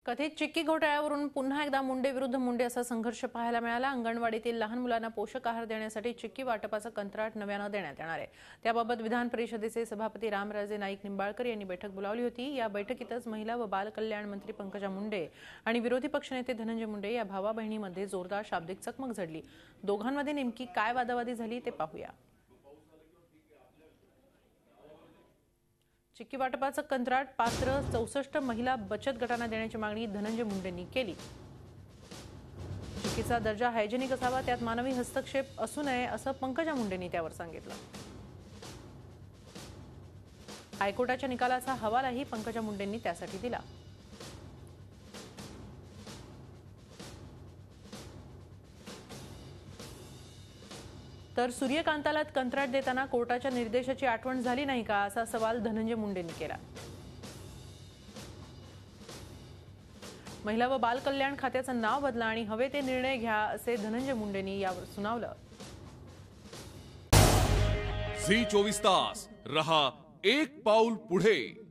कथित चिक्की घोटाळ्यावरून पुन्हा एकदा मुंडे विरुद्ध मुंडे असा संघर्ष पाहायला मिळाला। अंगणवाडीतील लहान मुलांना पोषक आहार देण्यासाठी चिक्की वाटपाचं कंत्राट नव्यानं देण्यात येणार आहे। त्याबाबत विधान परिषदेचे सभापती रामराजे नाईक निंबाळकर यांनी बैठक बोलावली होती। या बैठकीतच महिला व बाल कल्याण मंत्री पंकजा मुंडे आणि विरोधी पक्षनेते धनंजय मुंडे या भावा बहिणीमध्ये जोरदार शाब्दिक चकमक झडली। दोघांमध्ये नेमकी काय वादावादी झाली ते पाहूया। चिक्की वाटपाचं कंत्राट पात्र 64 महिला बचत गटांना देण्याची मागणी धनंजय मुंडेंनी केली। चिक्कीचा दर्जा हायजेनिक असावा, त्यात मानवी हस्तक्षेप असू नये असं पंकजा मुंडेंनी त्यावर सांगितलं। हायकोर्टाच्या निकालाचा हवालाही पंकजा मुंडेंनी त्यासाठी दिला। तर सूर्यकांताला कंत्राट देताना कोर्टाच्या निर्देशाची आठवण झाली नाही का असा सवाल धनंजय मुंडेंनी केला। महिला व बाल कल्याण खात्याचं नाव बदला आणि हवे ते निर्णय घ्या असे धनंजय मुंडेंनी यावर सुनावलं। झी 24 तास रहा एक पाऊल पुढे।